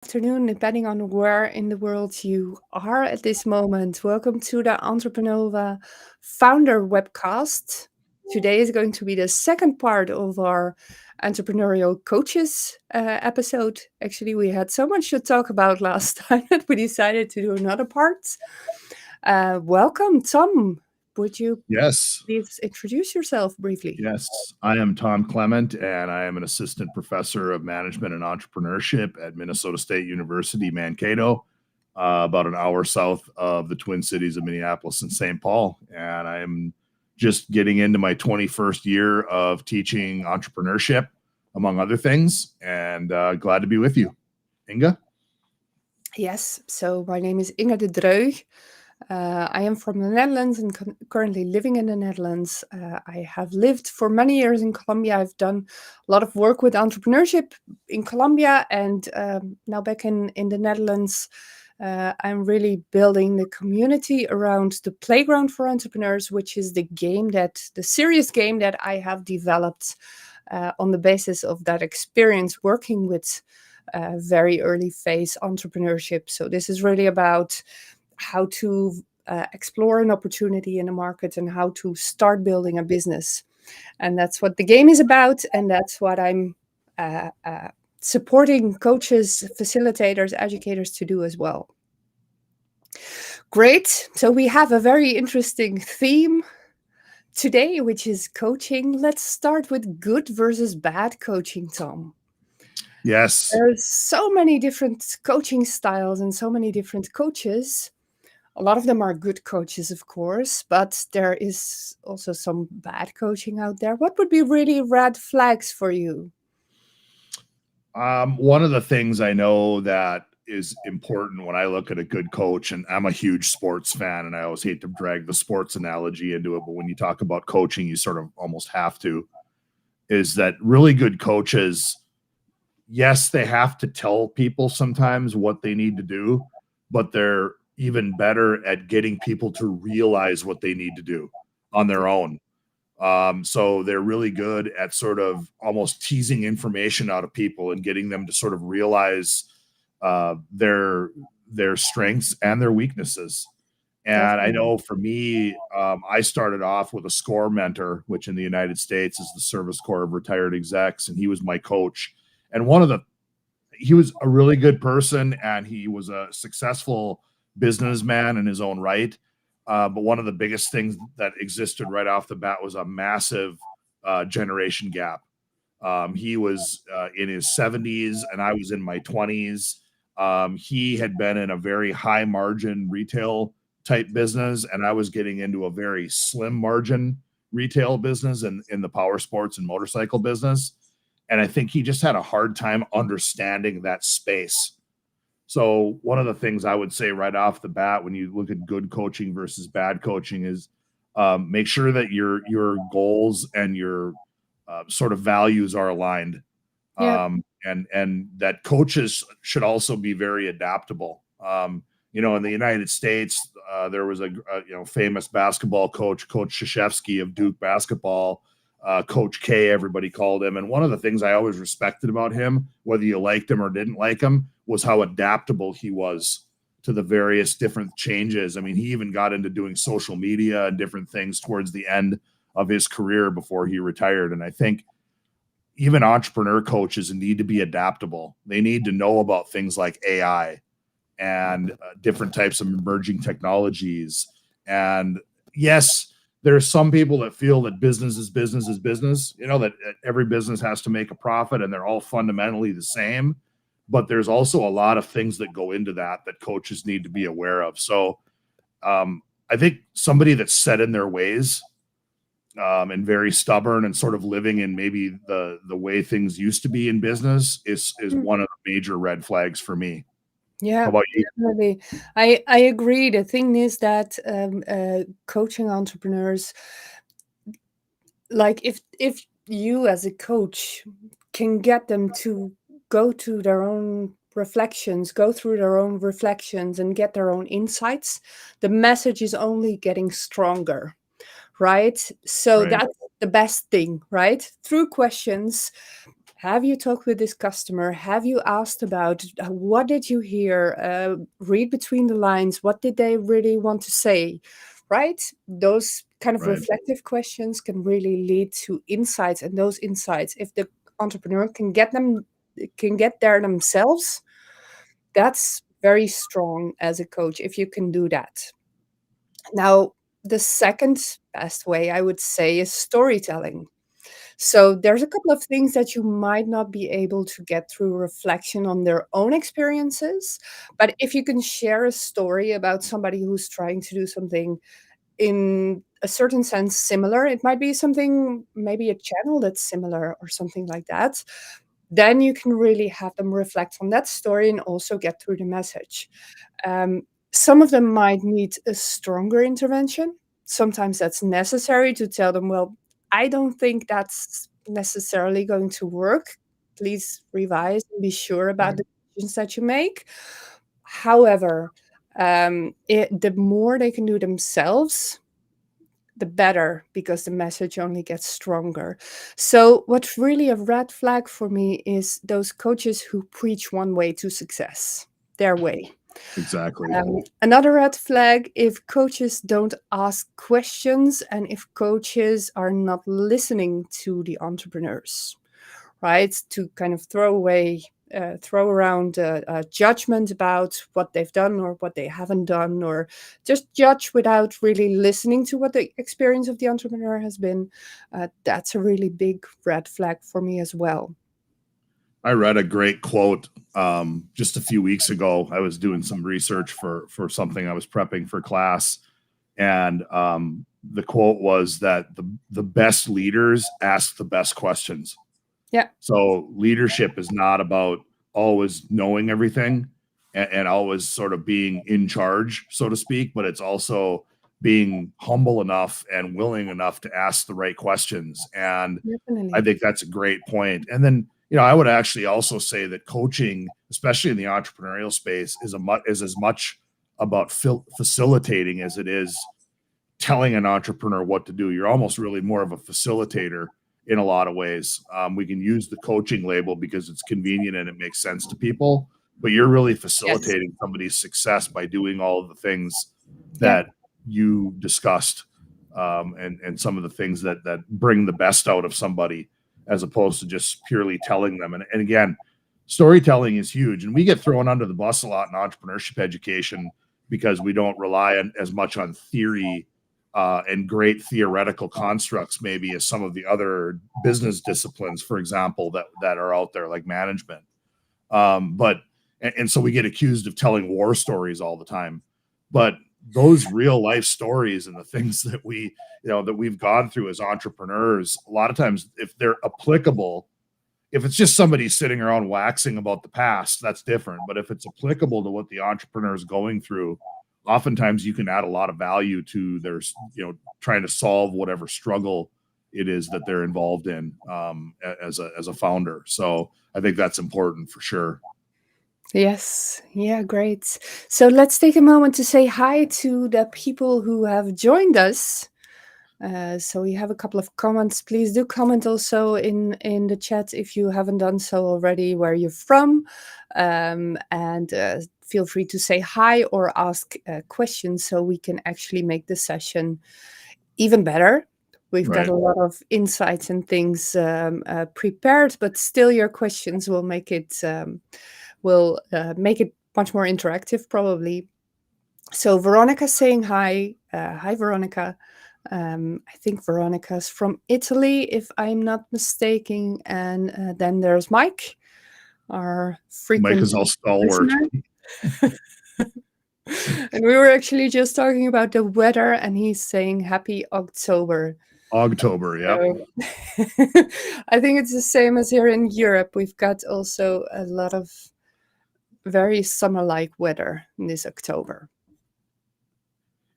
afternoon, depending on where in the world you are at this moment. Welcome to the Entreprenova Founder Webcast. Today is going to be the second part of our entrepreneurial coaches episode. Actually, we had so much to talk about last time that we decided to do another part. Welcome, Tom. Would you Yes, please introduce yourself briefly? yes. I am Tom Clement, and I am an assistant professor of management and entrepreneurship at Minnesota State University, Mankato, about an hour south of the Twin Cities of Minneapolis and St. Paul. And I am just getting into my 21st year of teaching entrepreneurship, among other things, and glad to be with you. Inge? Yes, so my name is Inge de Dreu. I am from the Netherlands and currently living in the Netherlands. I have lived for many years in Colombia. I've done a lot of work with entrepreneurship in Colombia, and now back in the Netherlands. I'm really building the community around the playground for entrepreneurs, which is the serious game that I have developed on the basis of that experience working with very early phase entrepreneurship. So this is really about how to explore an opportunity in the market and how to start building a business. And that's what the game is about. And that's what I'm supporting coaches, facilitators, educators to do as well. Great. So we have a very interesting theme today, which is coaching. Let's start with good versus bad coaching, Tom. Yes. There's so many different coaching styles and so many different coaches. A lot of them are good coaches, of course, but there is also some bad coaching out there. What would be really red flags for you? One of the things I know that is important when I look at a good coach, and I'm a huge sports fan, and I always hate to drag the sports analogy into it, but when you talk about coaching, you sort of almost have to, is that really good coaches, yes, they have to tell people sometimes what they need to do, but they're even better at getting people to realize what they need to do on their own. So they're really good at sort of almost teasing information out of people and getting them to sort of realize their strengths and their weaknesses. And I Definitely. know for me, I started off with a SCORE mentor, which in the United States is the Service Corps of Retired Execs, and he was my coach. And he was a really good person, and he was a successful businessman in his own right. But one of the biggest things that existed right off the bat was a massive generation gap. He was in his 70s, and I was in my 20s. He had been in a very high margin retail type business, and I was getting into a very slim margin retail business in the power sports and motorcycle business. And I think he just had a hard time understanding that space. So one of the things I would say right off the bat when you look at good coaching versus bad coaching is make sure that your goals and your sort of values are aligned, Yeah. and that coaches should also be very adaptable. In the United States, there was a famous basketball coach, Coach Krzyzewski of Duke basketball, Coach K, everybody called him. And one of the things I always respected about him, whether you liked him or didn't like him, was how adaptable he was to the various different changes. I mean, he even got into doing social media and different things towards the end of his career before he retired. And I think even entrepreneur coaches need to be adaptable. They need to know about things like AI and different types of emerging technologies. And yes, there are some people that feel that business is business is business, that every business has to make a profit and they're all fundamentally the same. But there's also a lot of things that go into that coaches need to be aware of. So I think somebody that's set in their ways and very stubborn and sort of living in maybe the way things used to be in business is Mm. one of the major red flags for me. How Yeah, about you? definitely. I agree. The thing is that coaching entrepreneurs, like if you as a coach can get them to go to their own reflections, go through their own reflections and get their own insights, the message is only getting stronger, right? So Right. that's the best thing, right? Through questions, Have you talked with this customer? Have you asked about what did you hear? Read between the lines. What did they really want to say? Right? Those kind of Right. reflective questions can really lead to insights, and those insights, if the entrepreneur can get there themselves, that's very strong as a coach if you can do that. Now, the second best way I would say is storytelling. So there's a couple of things that you might not be able to get through reflection on their own experiences. But if you can share a story about somebody who's trying to do something in a certain sense similar, it might be something, maybe a channel that's similar or something like that, then you can really have them reflect on that story and also get through the message. Um, some of them might need a stronger intervention. Sometimes that's necessary to tell them, well, I don't think that's necessarily going to work. Please revise and be sure about the decisions that you make. However, the more they can do themselves, the better, because the message only gets stronger. So, what's really a red flag for me is those coaches who preach one way to success, their way. Exactly. Another red flag, if coaches don't ask questions and if coaches are not listening to the entrepreneurs, right? To kind of throw around judgment about what they've done or what they haven't done, or just judge without really listening to what the experience of the entrepreneur has been. That's a really big red flag for me as well. I read a great quote just a few weeks ago. I was doing some research for something I was prepping for class, and the quote was that the best leaders ask the best questions. Yeah. So leadership is not about always knowing everything and always sort of being in charge, so to speak, but it's also being humble enough and willing enough to ask the right questions. And Definitely. I think that's a great point. And then, I would actually also say that coaching, especially in the entrepreneurial space, is as much about facilitating as it is telling an entrepreneur what to do. You're almost really more of a facilitator in a lot of ways. We can use the coaching label because it's convenient and it makes sense to people, but you're really facilitating somebody's success by doing all of the things that you discussed, and some of the things that bring the best out of somebody, as opposed to just purely telling them. And again, storytelling is huge, and we get thrown under the bus a lot in entrepreneurship education because we don't rely as much on theory and great theoretical constructs, maybe, as some of the other business disciplines, for example, that are out there, like management. But so we get accused of telling war stories all the time. But those real life stories and the things that we've gone through as entrepreneurs, a lot of times, if they're applicable, if it's just somebody sitting around waxing about the past, that's different. But if it's applicable to what the entrepreneur is going through, oftentimes you can add a lot of value to their, trying to solve whatever struggle it is that they're involved in, as a founder. So I think that's important for sure. Yes. Yeah, great. So let's take a moment to say hi to the people who have joined us. So we have a couple of comments. Please do comment also in the chat if you haven't done so already, where you're from, and feel free to say hi or ask questions so we can actually make the session even better. We've got a lot of insights and things prepared, but still, your questions will make it much more interactive, probably. So Veronica's saying hi. Hi, Veronica. I think Veronica's from Italy, if I'm not mistaken. And then there's Mike, our frequent Mike is all stalwart. And we were actually just talking about the weather, and he's saying happy October. October, yeah. I think it's the same as here in Europe. We've got also a lot of very summer-like weather in this October.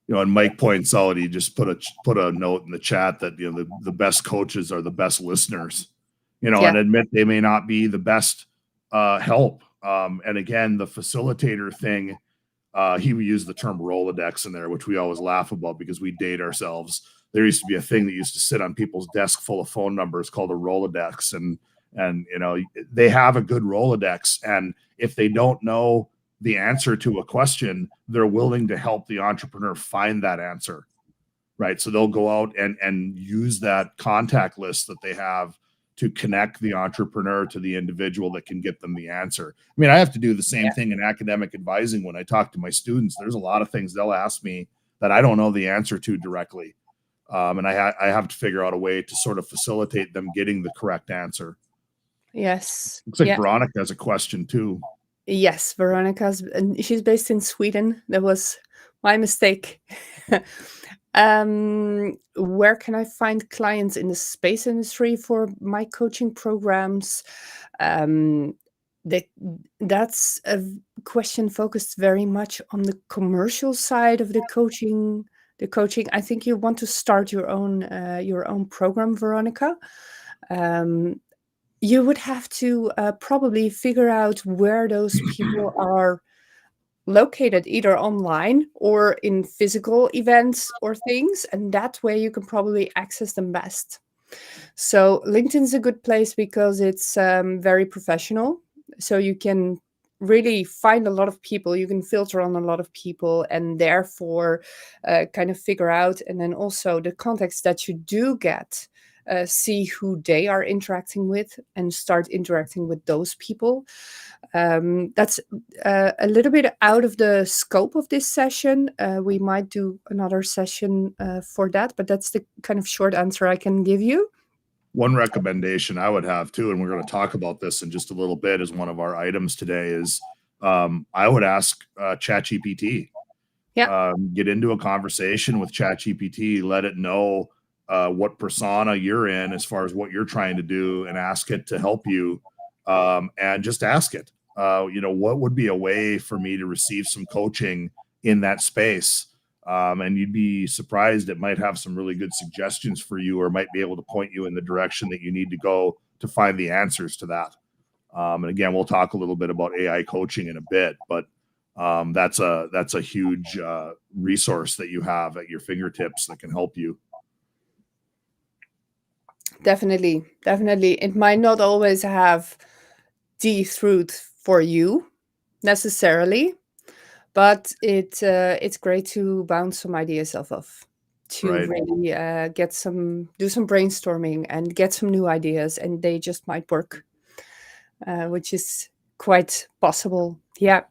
And Mike points out, he just put a note in the chat that the best coaches are the best listeners, and admit they may not be the best help. And again, the facilitator thing, he used the term Rolodex in there, which we always laugh about because we date ourselves. There used to be a thing that used to sit on people's desk full of phone numbers called a Rolodex, and And, they have a good Rolodex. And if they don't know the answer to a question, they're willing to help the entrepreneur find that answer. Right. So they'll go out and use that contact list that they have to connect the entrepreneur to the individual that can get them the answer. I mean, I have to do the same thing in academic advising when I talk to my students. There's a lot of things they'll ask me that I don't know the answer to directly. And I have to figure out a way to sort of facilitate them getting the correct answer. Yes. Looks like Veronica has a question too. Yes, and she's based in Sweden. That was my mistake. Where can I find clients in the space industry for my coaching programs? That's a question focused very much on the commercial side of the coaching. I think you want to start your own program, Veronica. You would have to probably figure out where those people are located, either online or in physical events or things, and that way you can probably access them best. So LinkedIn's a good place because it's very professional. So you can really find a lot of people, you can filter on a lot of people, and therefore kind of figure out, and then also the contacts that you do get, see who they are interacting with and start interacting with those people. That's a little bit out of the scope of this session. We might do another session for that, but that's the kind of short answer I can give you. One recommendation I would have too, and we're going to talk about this in just a little bit as one of our items today, is I would ask ChatGPT. Get into a conversation with ChatGPT, let it know what persona you're in as far as what you're trying to do, and ask it to help you. And just ask it, what would be a way for me to receive some coaching in that space? And you'd be surprised, it might have some really good suggestions for you, or might be able to point you in the direction that you need to go to find the answers to that. And again, we'll talk a little bit about AI coaching in a bit, but that's a huge resource that you have at your fingertips that can help you. Definitely. It might not always have the truth for you necessarily, but it's great to bounce some ideas off of, to really do some brainstorming and get some new ideas, and they just might work, which is quite possible. Yeah.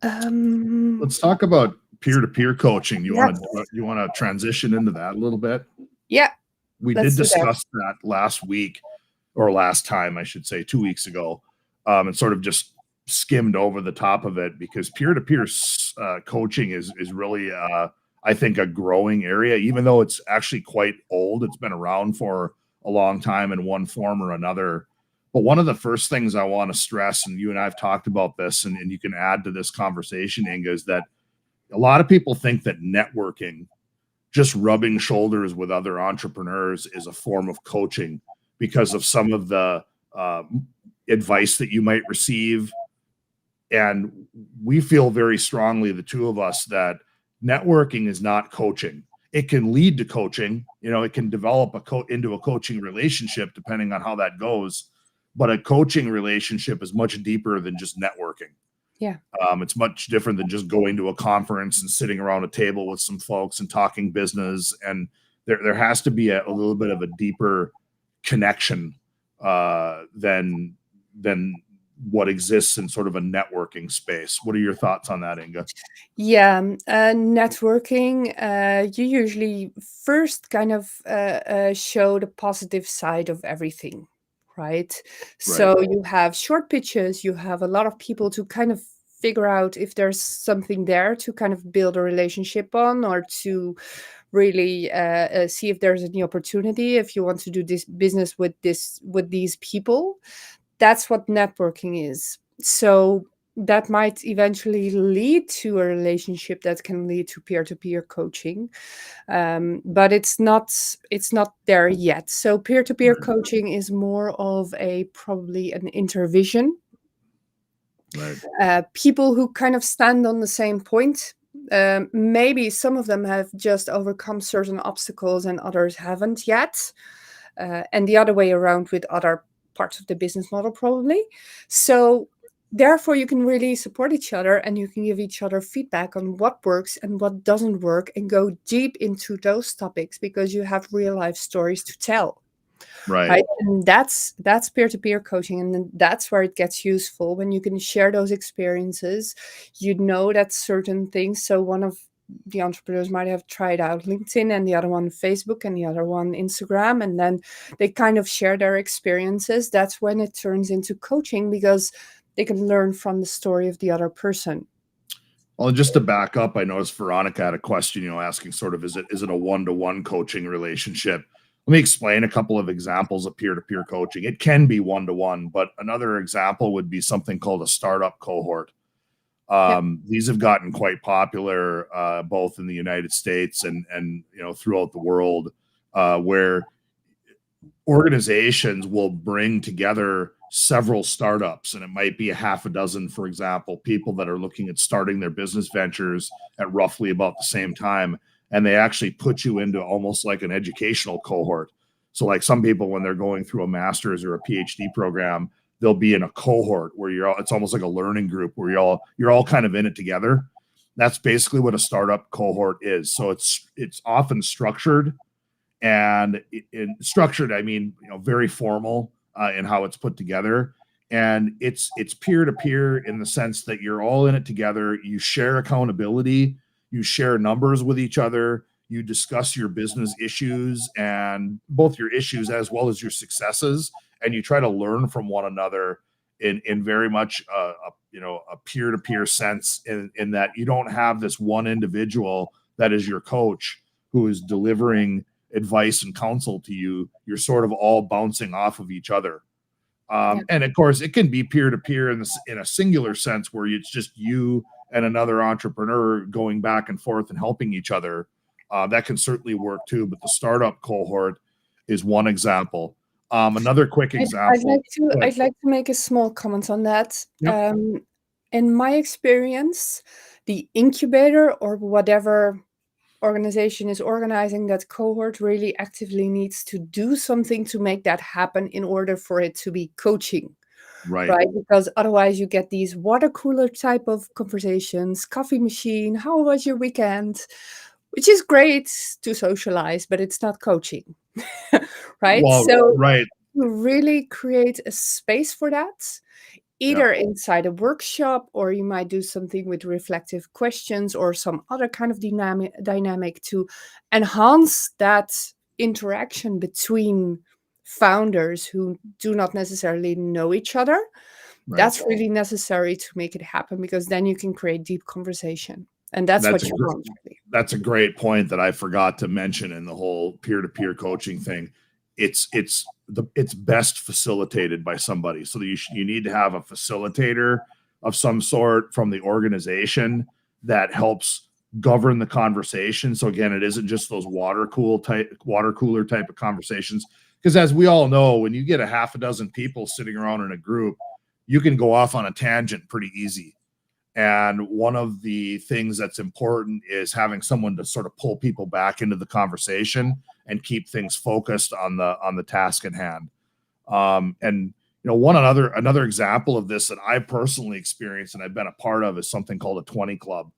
Let's talk about peer-to-peer coaching. You want to transition into that a little bit? Yeah. We did discuss that last week, or last time, I should say, 2 weeks ago, and sort of just skimmed over the top of it, because peer-to-peer coaching is really, I think, a growing area, even though it's actually quite old. It's been around for a long time in one form or another. But one of the first things I want to stress, and you and I have talked about this, and you can add to this conversation, Inge, is that a lot of people think that networking, just rubbing shoulders with other entrepreneurs, is a form of coaching because of some of the advice that you might receive. And we feel very strongly, the two of us, that networking is not coaching. It can lead to coaching. It can develop into a coaching relationship depending on how that goes. But a coaching relationship is much deeper than just networking. Yeah. It's much different than just going to a conference and sitting around a table with some folks and talking business. And there has to be a little bit of a deeper connection than what exists in sort of a networking space. What are your thoughts on that, Inge? Yeah, networking, you usually first kind of show the positive side of everything, right? So you have short pitches, you have a lot of people to kind of figure out if there's something there to kind of build a relationship on, or to really see if there's any opportunity, if you want to do this business with these people. That's what networking is. So that might eventually lead to a relationship that can lead to peer-to-peer coaching, but it's not there yet. So peer-to-peer coaching is more of probably an intervision. People who kind of stand on the same point. Maybe some of them have just overcome certain obstacles and others haven't yet. and the other way around with other parts of the business model, probably. So therefore, you can really support each other and you can give each other feedback on what works and what doesn't work and go deep into those topics because you have real life stories to tell. Right. Right. And that's peer-to-peer coaching. And then that's where it gets useful when you can share those experiences. You know that certain things. So one of the entrepreneurs might have tried out LinkedIn and the other one Facebook and the other one Instagram. And then they kind of share their experiences. That's when it turns into coaching because they can learn from the story of the other person. Well, just to back up, I noticed Veronica had a question, asking sort of, is it a one-to-one coaching relationship? Let me explain a couple of examples of peer-to-peer coaching. It can be one-to-one, but another example would be something called a startup cohort. These have gotten quite popular, both in the United States and throughout the world, where organizations will bring together several startups, and it might be a half a dozen, for example, people that are looking at starting their business ventures at roughly about the same time. And they actually put you into almost like an educational cohort. So like some people, when they're going through a master's or a PhD program, they'll be in a cohort where it's almost like a learning group where you're all kind of in it together. That's basically what a startup cohort is. So it's often structured, and in structured, I mean, very formal in how it's put together. And it's peer-to-peer in the sense that you're all in it together. You share accountability, you share numbers with each other, you discuss your business issues and both your issues as well as your successes, and you try to learn from one another in very much a peer-to-peer sense, in that you don't have this one individual that is your coach who is delivering advice and counsel to you. You're sort of all bouncing off of each other. And of course, it can be peer-to-peer in a singular sense where it's just you and another entrepreneur going back and forth and helping each other. That can certainly work too, but the startup cohort is one example. Another quick example. I'd like to make a small comment on that. Yep. In my experience, the incubator or whatever organization is organizing that cohort really actively needs to do something to make that happen in order for it to be coaching. Right? Because otherwise you get these water cooler type of conversations, coffee machine, how was your weekend? Which is great to socialize, but it's not coaching. Right? Well, so right. you really create a space for that, either inside a workshop, or you might do something with reflective questions or some other kind of dynamic to enhance that interaction between founders who do not necessarily know each other. Right. That's really necessary to make it happen, because then you can create deep conversation. And that's what you want, really. That's a great point that I forgot to mention in the whole peer-to-peer coaching thing. It's best facilitated by somebody. So you need to have a facilitator of some sort from the organization that helps govern the conversation. So again, it isn't just those water cooler type of conversations. Because as we all know, when you get a half a dozen people sitting around in a group, you can go off on a tangent pretty easy. And one of the things that's important is having someone to sort of pull people back into the conversation and keep things focused on the task at hand. And another example of this that I personally experienced and I've been a part of is something called a 20 Club.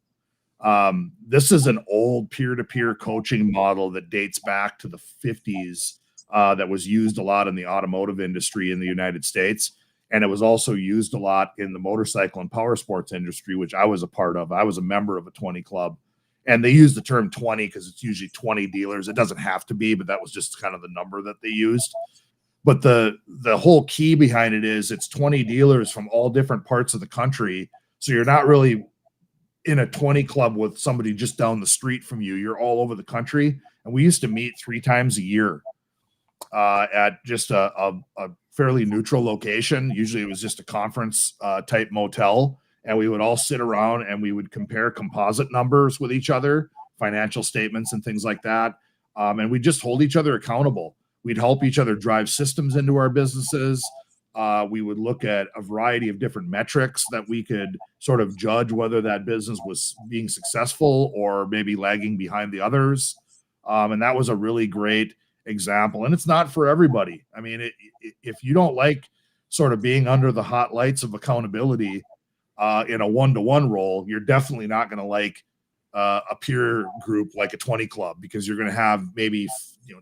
This is an old peer-to-peer coaching model that dates back to the 50s, that was used a lot in the automotive industry in the United States. And it was also used a lot in the motorcycle and power sports industry, which I was a part of. I was a member of a 20 Club. And they use the term 20 because it's usually 20 dealers. It doesn't have to be, but that was just kind of the number that they used. But the whole key behind it is it's 20 dealers from all different parts of the country. So you're not really in a 20 Club with somebody just down the street from you. You're all over the country. And we used to meet 3 times a year at just a fairly neutral location. Usually it was just a conference type motel. And we would all sit around and we would compare composite numbers with each other, financial statements and things like that. And we just hold each other accountable. We'd help each other drive systems into our businesses. We would look at a variety of different metrics that we could sort of judge whether that business was being successful or maybe lagging behind the others. And that was a really great example, and it's not for everybody. I mean, if you don't like sort of being under the hot lights of accountability in a one-to-one role, you're definitely not going to like a peer group like a 20 club, because you're going to have maybe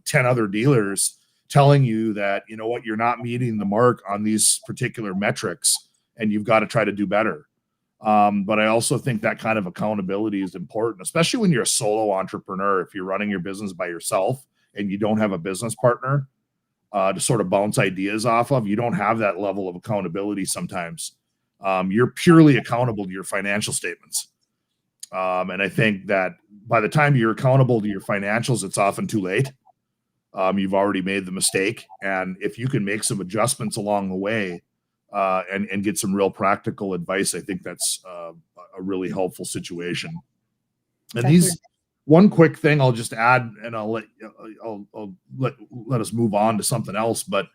10 other dealers telling you that, you know what, you're not meeting the mark on these particular metrics and you've got to try to do better. But I also think that kind of accountability is important, especially when you're a solo entrepreneur. If you're running your business by yourself and you don't have a business partner to sort of bounce ideas off of, you don't have that level of accountability sometimes. You're purely accountable to your financial statements. And I think that by the time you're accountable to your financials, it's often too late. You've already made the mistake. And if you can make some adjustments along the way and get some real practical advice, I think that's a really helpful situation. And Definitely. one quick thing I'll just add, and I'll let us move on to something else, but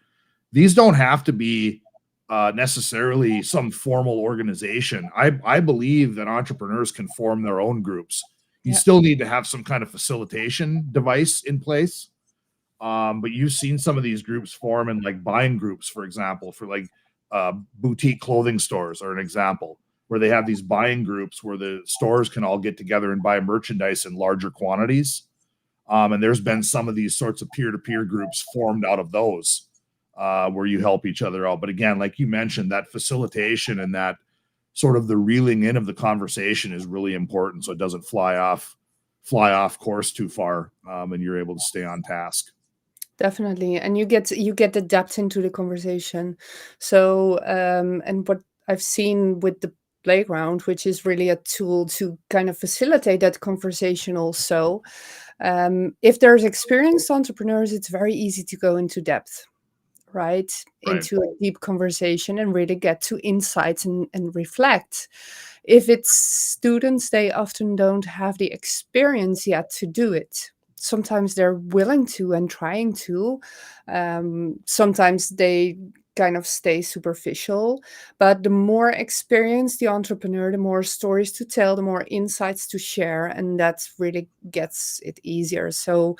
these don't have to be necessarily some formal organization. I believe that entrepreneurs can form their own groups. You still need to have some kind of facilitation device in place. But you've seen some of these groups form in like buying groups, for example, for like boutique clothing stores are an example, where they have these buying groups where the stores can all get together and buy merchandise in larger quantities. And there's been some of these sorts of peer-to-peer groups formed out of those where you help each other out. But again, like you mentioned, that facilitation and that sort of the reeling in of the conversation is really important, so it doesn't fly off course too far, and you're able to stay on task. Definitely, and you get the depth into the conversation. So, and what I've seen with the playground, which is really a tool to kind of facilitate that conversation also. If there's experienced entrepreneurs, it's very easy to go into depth, right? Into a deep conversation and really get to insights and reflect. If it's students, they often don't have the experience yet to do it. Sometimes they're willing to and trying to. Sometimes they kind of stay superficial. But the more experienced the entrepreneur, the more stories to tell, the more insights to share, and that really gets it easier. So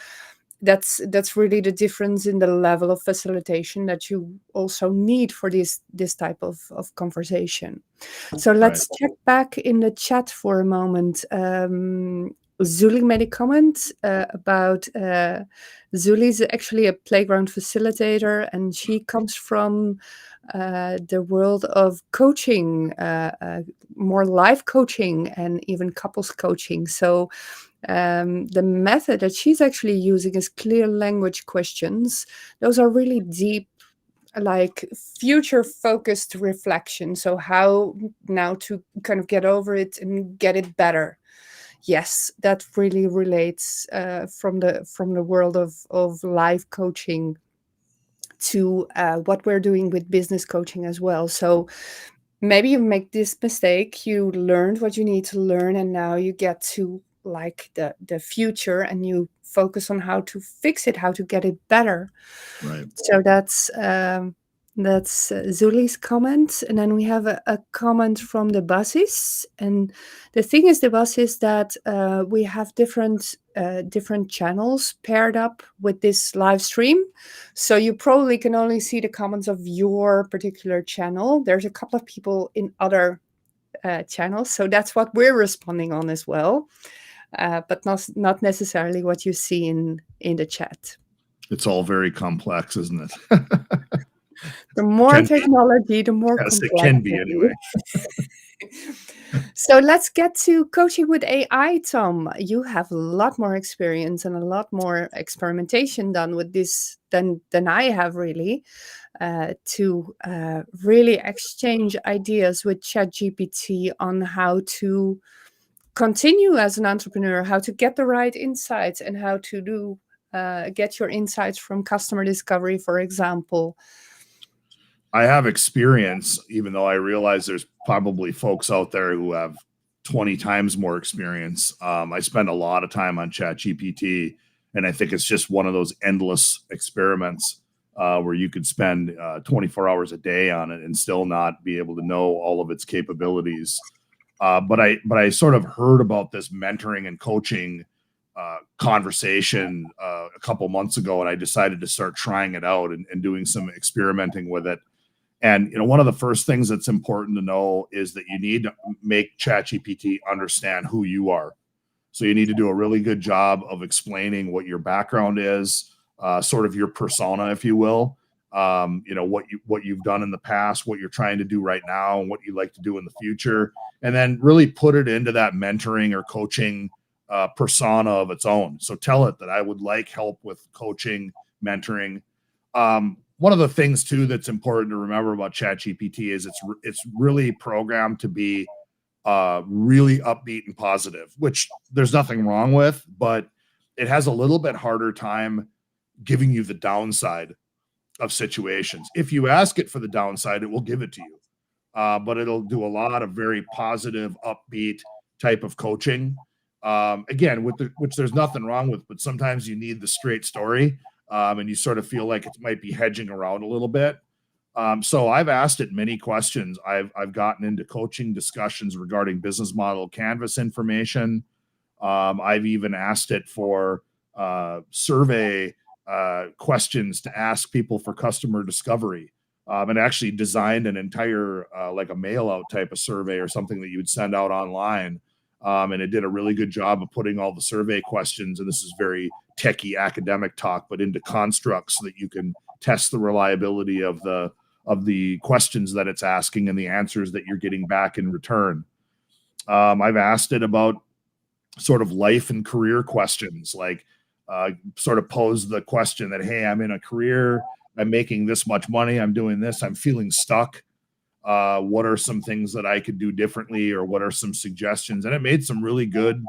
that's really the difference in the level of facilitation that you also need for this type of conversation. So let's check back in the chat for a moment. Zuli made a comment about Zuli's actually a playground facilitator, and she comes from the world of coaching, more life coaching and even couples coaching. So the method that she's actually using is clear language questions. Those are really deep, like future focused reflection. So how now to kind of get over it and get it better. Yes, that really relates from the world of life coaching to what we're doing with business coaching as well. So maybe you make this mistake, you learned what you need to learn, and now you get to like the future and you focus on how to fix it, how to get it better. Right. So that's Zuli's comment. And then we have a comment from the buses. And the thing is, the bus is that we have different channels paired up with this live stream. So you probably can only see the comments of your particular channel. There's a couple of people in other channels. So that's what we're responding on as well. But not necessarily what you see in the chat. It's all very complex, isn't it? The more technology, the more complex. It can be anyway. So let's get to coaching with AI, Tom. You have a lot more experience and a lot more experimentation done with this than I have, really, to really exchange ideas with ChatGPT on how to continue as an entrepreneur, how to get the right insights, and how to do get your insights from customer discovery, for example. I have experience, even though I realize there's probably folks out there who have 20 times more experience. I spend a lot of time on ChatGPT, and I think it's just one of those endless experiments where you could spend 24 hours a day on it and still not be able to know all of its capabilities. But I sort of heard about this mentoring and coaching conversation a couple months ago, and I decided to start trying it out and doing some experimenting with it. And one of the first things that's important to know is that you need to make ChatGPT understand who you are. So you need to do a really good job of explaining what your background is, sort of your persona, if you will. What you've done in the past, what you're trying to do right now, and what you'd like to do in the future, and then really put it into that mentoring or coaching persona of its own. So tell it that I would like help with coaching, mentoring. One of the things too that's important to remember about ChatGPT is it's really programmed to be really upbeat and positive, which there's nothing wrong with, but it has a little bit harder time giving you the downside of situations. If you ask it for the downside, it will give it to you, but it'll do a lot of very positive, upbeat type of coaching. Again, which there's nothing wrong with, but sometimes you need the straight story, and you sort of feel like it might be hedging around a little bit. So I've asked it many questions. I've gotten into coaching discussions regarding business model canvas information. I've even asked it for survey questions to ask people for customer discovery, and actually designed an entire like a mail out type of survey or something that you would send out online. And it did a really good job of putting all the survey questions, and this is very techie academic talk, but into constructs so that you can test the reliability of the questions that it's asking and the answers that you're getting back in return. I've asked it about sort of life and career questions, like sort of pose the question that, hey, I'm in a career, I'm making this much money, I'm doing this, I'm feeling stuck. What are some things that I could do differently, or what are some suggestions? And it made some really good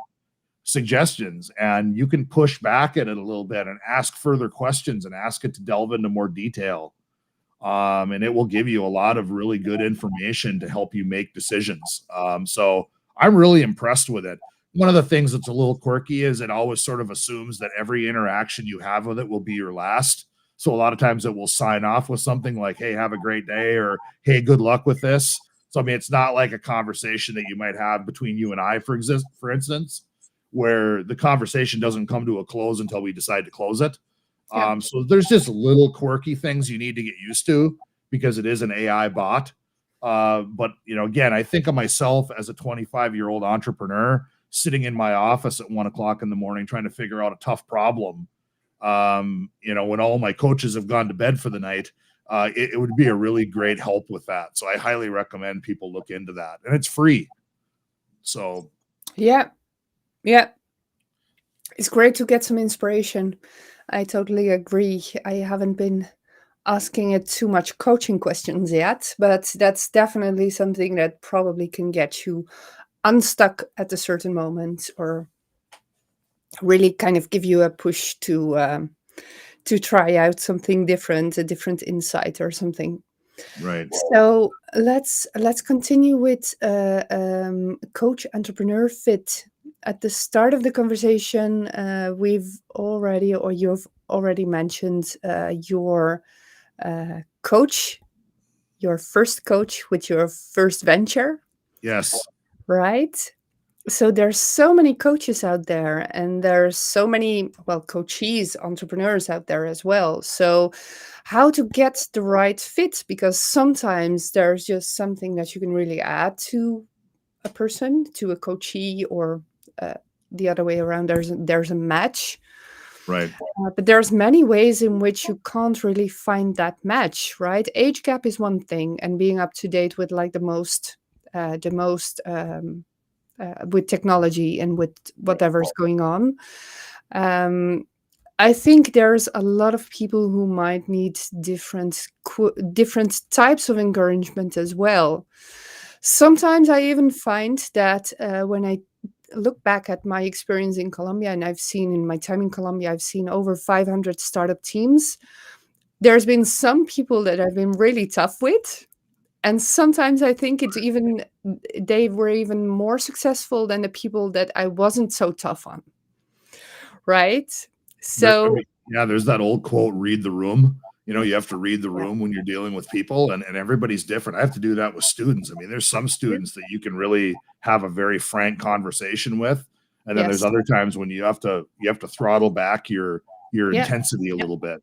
suggestions, and you can push back at it a little bit and ask further questions and ask it to delve into more detail. And it will give you a lot of really good information to help you make decisions. So I'm really impressed with it. One of the things that's a little quirky is it always sort of assumes that every interaction you have with it will be your last. So a lot of times it will sign off with something like, hey, have a great day, or hey, good luck with this. So, I mean, it's not like a conversation that you might have between you and I, for instance, where the conversation doesn't come to a close until we decide to close it. Yeah. So there's just little quirky things you need to get used to because it is an AI bot. But, again, I think of myself as a 25-year-old entrepreneur sitting in my office at 1 o'clock in the morning trying to figure out a tough problem. When all my coaches have gone to bed for the night, it would be a really great help with that. So I highly recommend people look into that, and it's free. So Yeah. It's great to get some inspiration. I totally agree. I haven't been asking it too much coaching questions yet, but that's definitely something that probably can get you unstuck at a certain moment, or really kind of give you a push to try out something different, a different insight or something. right. So let's continue with coach entrepreneur fit. At the start of the conversation, you've already mentioned your coach, your first coach with your first venture, Yes. right? So there's so many coaches out there, and there's so many, coachees, entrepreneurs out there as well. So how to get the right fit? Because sometimes there's just something that you can really add to a person, to a coachee, or the other way around. There's a match, Right. but there's many ways in which you can't really find that match, right? Age gap is one thing, and being up to date with like the most with technology and with whatever's going on. I think there's a lot of people who might need different types of encouragement as well. Sometimes I even find that when I look back at my experience in Colombia, and I've seen in my time in Colombia, I've seen over 500 startup teams. There's been some people that I've been really tough with. And sometimes I think they were even more successful than the people that I wasn't so tough on. Right? So There's that old quote, read the room. You have to read the room when you're dealing with people, and everybody's different. I have to do that with students. I mean, there's some students that you can really have a very frank conversation with, And then there's Yes. other times when you have to throttle back your Yeah. intensity a little bit.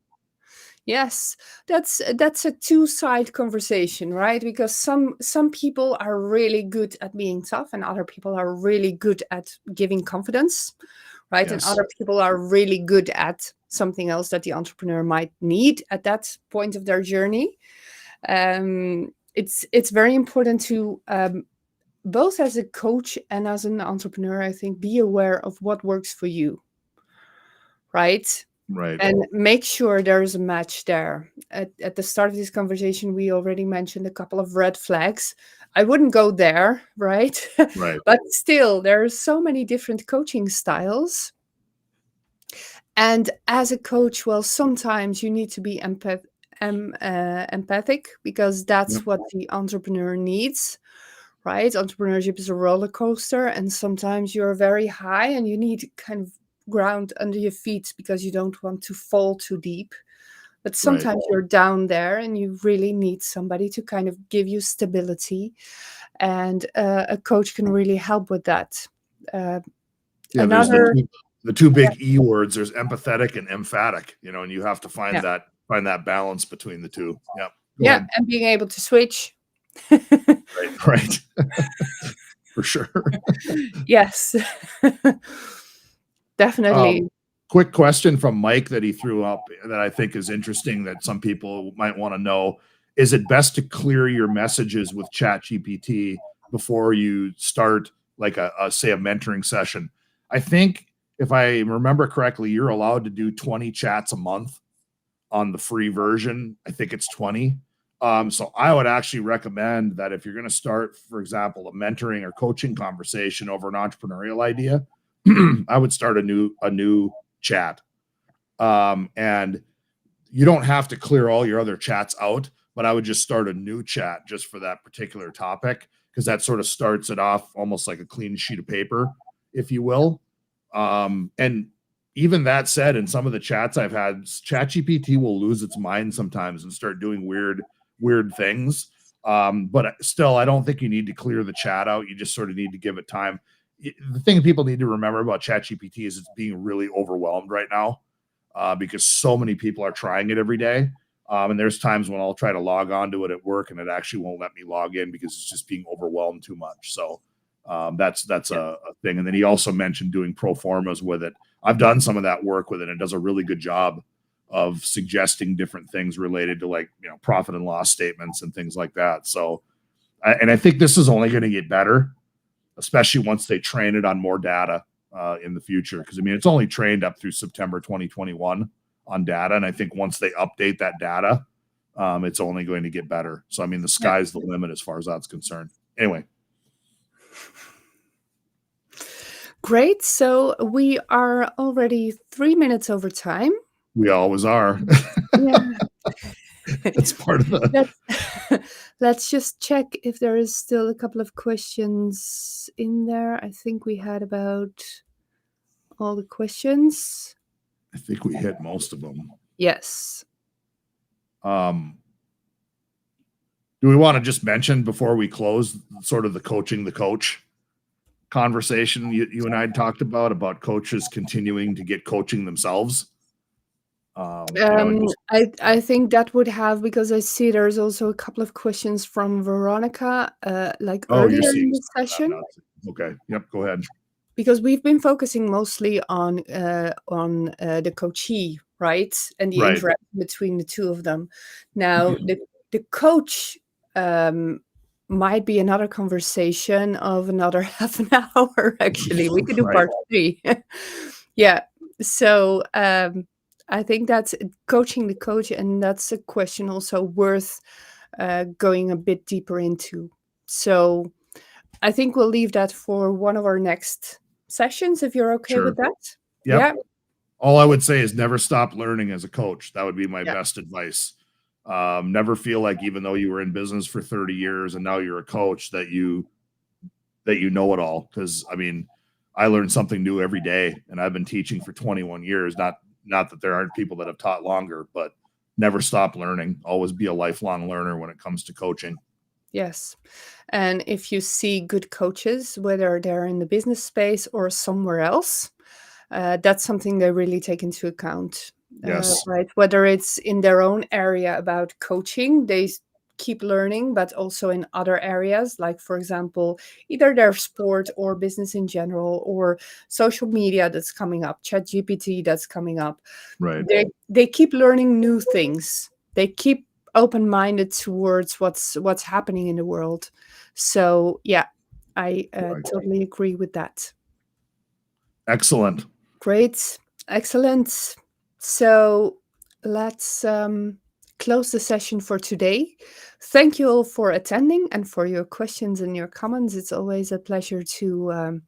Yes, that's a two-side conversation, right? Because some people are really good at being tough, and other people are really good at giving confidence, right? And Yes. other people are really good at something else that the entrepreneur might need at that point of their journey. It's very important to both as a coach and as an entrepreneur, I think, be aware of what works for you, right? Right. And make sure there is a match there. At the start of this conversation, we already mentioned a couple of red flags. I wouldn't go there, right? Right. But still, there are so many different coaching styles. And as a coach, well, sometimes you need to be empathic, because that's Yep. what the entrepreneur needs, right? Entrepreneurship is a roller coaster, and sometimes you're very high and you need kind of ground under your feet because you don't want to fall too deep. But sometimes you're down there and you really need somebody to kind of give you stability. And a coach can really help with that. Yeah, Another, there's the two big E words. There's empathetic and emphatic, and you have to find yeah, that balance between the two. Yep. Go yeah, ahead. and being able to switch. Right. For sure. Yes, definitely. Quick question from Mike that he threw up that I think is interesting that some people might want to know. Is it best to clear your messages with ChatGPT before you start like say a mentoring session? I think if I remember correctly, you're allowed to do 20 chats a month on the free version. I think it's 20. So I would actually recommend that if you're going to start, for example, a mentoring or coaching conversation over an entrepreneurial idea, I would start a new chat. And you don't have to clear all your other chats out, but I would just start a new chat just for that particular topic, because that sort of starts it off almost like a clean sheet of paper, if you will. And even that said, in some of the chats I've had, ChatGPT will lose its mind sometimes and start doing weird things. But still, I don't think you need to clear the chat out. You just sort of need to give it time. The thing people need to remember about ChatGPT is it's being really overwhelmed right now, because so many people are trying it every day. And there's times when I'll try to log on to it at work and it actually won't let me log in because it's just being overwhelmed too much. So that's a thing. And then he also mentioned doing pro formas with it. I've done some of that work with it, and it does a really good job of suggesting different things related to, like, profit and loss statements and things like that. So, and I think this is only going to get better, especially once they train it on more data in the future. Because, I mean, it's only trained up through September 2021 on data. And I think once they update that data, it's only going to get better. So, I mean, the sky's the limit as far as that's concerned. Anyway. Great. So we are already 3 minutes over time. We always are. Yeah. That's part of the... Let's just check if there is still a couple of questions in there. I think we had about all the questions. I think we hit most of them. Yes. Do we want to just mention before we close sort of the coaching the coach conversation you and I talked about coaches continuing to get coaching themselves? I think that would have, because I see there's also a couple of questions from Veronica, earlier in the session. Okay. Yep. Go ahead. Because we've been focusing mostly on the coachee, right, and the interaction between the two of them. Now, the coach might be another conversation of another half an hour. Actually, we could do part 3. Yeah. So I think that's coaching the coach, and that's a question also worth going a bit deeper into. So I think we'll leave that for one of our next sessions, if you're okay with that. Yep. Yeah. All I would say is never stop learning as a coach. That would be my best advice. Never feel like, even though you were in business for 30 years and now you're a coach, that you know it all. Because, I mean, I learn something new every day, and I've been teaching for 21 years. Not that there aren't people that have taught longer, but never stop learning. Always be a lifelong learner when it comes to coaching. Yes. And if you see good coaches, whether they're in the business space or somewhere else, that's something they really take into account, Yes. right? Whether it's in their own area about coaching, keep learning, but also in other areas, like, for example, either their sport or business in general, or social media that's coming up, ChatGPT that's coming up. Right. They keep learning new things. They keep open-minded towards what's happening in the world. So yeah, I Right. totally agree with that. Excellent. Great. Excellent. So let's close the session for today. Thank you all for attending and for your questions and your comments. It's always a pleasure to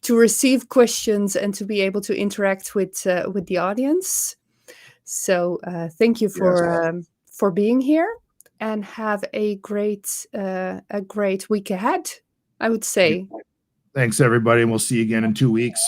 receive questions and to be able to interact with the audience. So thank you for being here, and have a great week ahead, I would say. Thanks, everybody, and we'll see you again in 2 weeks.